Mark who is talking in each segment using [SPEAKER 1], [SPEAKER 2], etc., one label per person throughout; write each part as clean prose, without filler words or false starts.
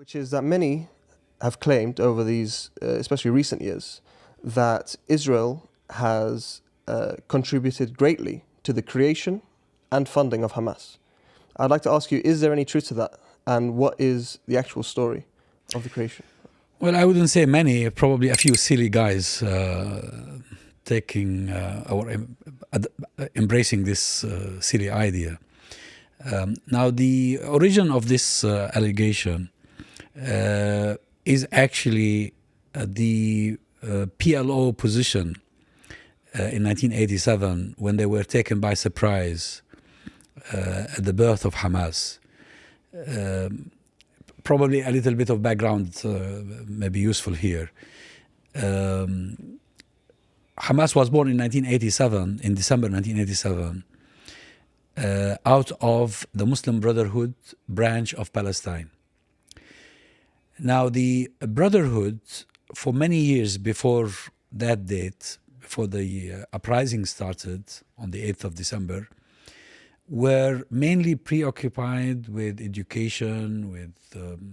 [SPEAKER 1] which is that many have claimed over these, especially recent years, that Israel has contributed greatly to the creation and funding of Hamas. I'd like to ask you, is there any truth to that? And what is the actual story of the creation?
[SPEAKER 2] Well, I wouldn't say many, probably a few silly guys taking or embracing this silly idea. Now, the origin of this allegation is actually the PLO position in 1987 when they were taken by surprise at the birth of Hamas. Probably a little bit of background may be useful here. Hamas was born in 1987, in December 1987, out of the Muslim Brotherhood branch of Palestine. Now, the Brotherhood, for many years before that date, before the uprising started on the 8th of December, were mainly preoccupied with education, with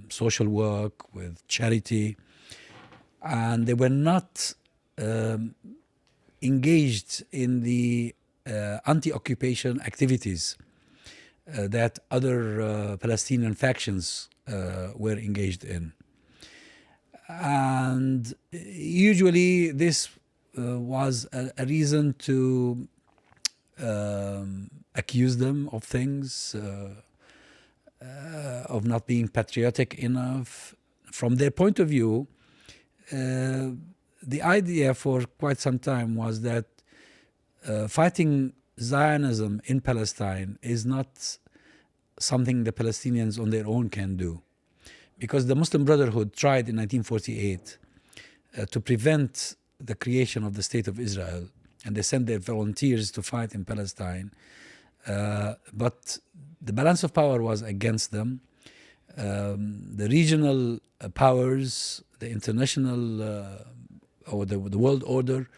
[SPEAKER 2] social work, with charity, and they were not engaged in the anti-occupation activities that other Palestinian factions were engaged in. And usually this was a reason to accuse them of things, of not being patriotic enough. From their point of view, the idea for quite some time was that fighting Zionism in Palestine is not something the Palestinians on their own can do. Because the Muslim Brotherhood tried in 1948 to prevent the creation of the State of Israel, and they sent their volunteers to fight in Palestine. But the balance of power was against them. The regional powers, the international or the world order,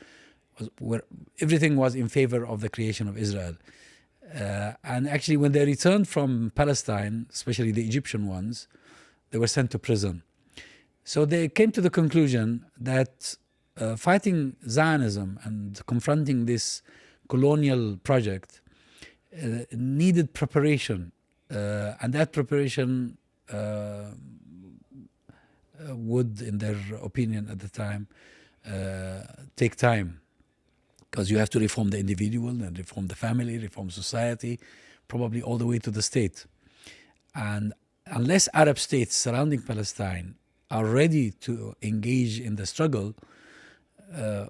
[SPEAKER 2] everything was in favor of the creation of Israel. And actually, when they returned from Palestine, especially the Egyptian ones, they were sent to prison. So they came to the conclusion that fighting Zionism and confronting this colonial project needed preparation, and that preparation would, in their opinion at the time, take time, because you have to reform the individual and reform the family, reform society, probably all the way to the state. And unless Arab states surrounding Palestine are ready to engage in the struggle,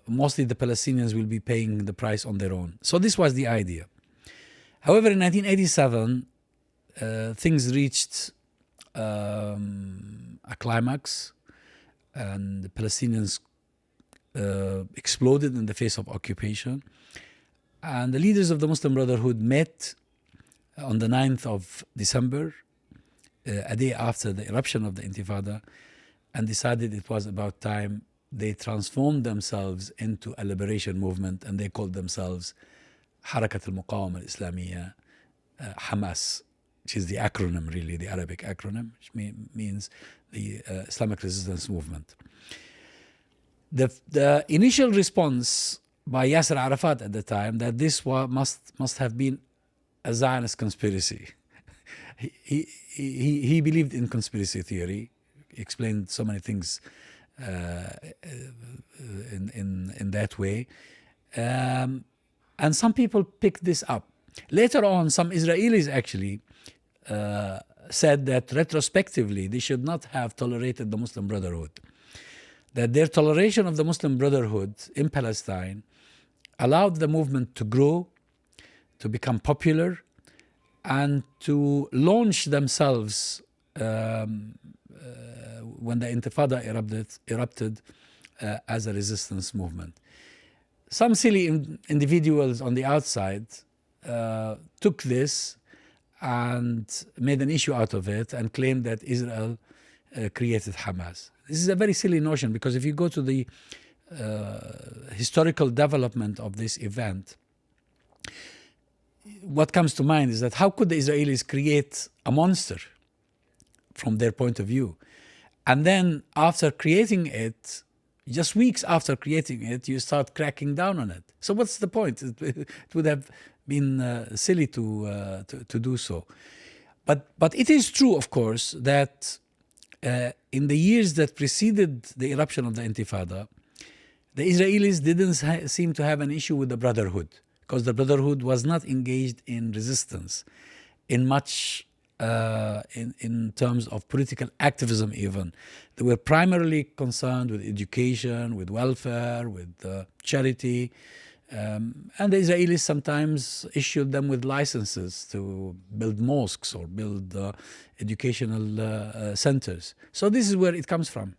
[SPEAKER 2] mostly the Palestinians will be paying the price on their own. So this was the idea. However, in 1987, things reached a climax, and the Palestinians exploded in the face of occupation. And the leaders of the Muslim Brotherhood met on the 9th of December, a day after the eruption of the Intifada, and decided it was about time they transformed themselves into a liberation movement, and they called themselves Harakat al-Muqawama al-Islamiyya, Hamas, which is the acronym, really, the Arabic acronym, which means the Islamic Resistance Movement. The initial response by Yasser Arafat at the time that this must have been a Zionist conspiracy. He believed in conspiracy theory. He explained so many things in that way. And some people picked this up. Later on, some Israelis actually said that retrospectively they should not have tolerated the Muslim Brotherhood. That their toleration of the Muslim Brotherhood in Palestine allowed the movement to grow, to become popular, and to launch themselves when the Intifada erupted as a resistance movement. Some silly individuals on the outside took this and made an issue out of it and claimed that Israel created Hamas. This is a very silly notion, because if you go to the historical development of this event, what comes to mind is that how could the Israelis create a monster from their point of view? And then after creating it, just weeks after creating it, you start cracking down on it. So what's the point? It would have been silly to do so. But it is true, of course, that in the years that preceded the eruption of the Intifada, the Israelis didn't seem to have an issue with the Brotherhood, because the Brotherhood was not engaged in resistance in much in terms of political activism even. They were primarily concerned with education, with welfare, with charity. And the Israelis sometimes issued them with licenses to build mosques or build educational centers. So this is where it comes from.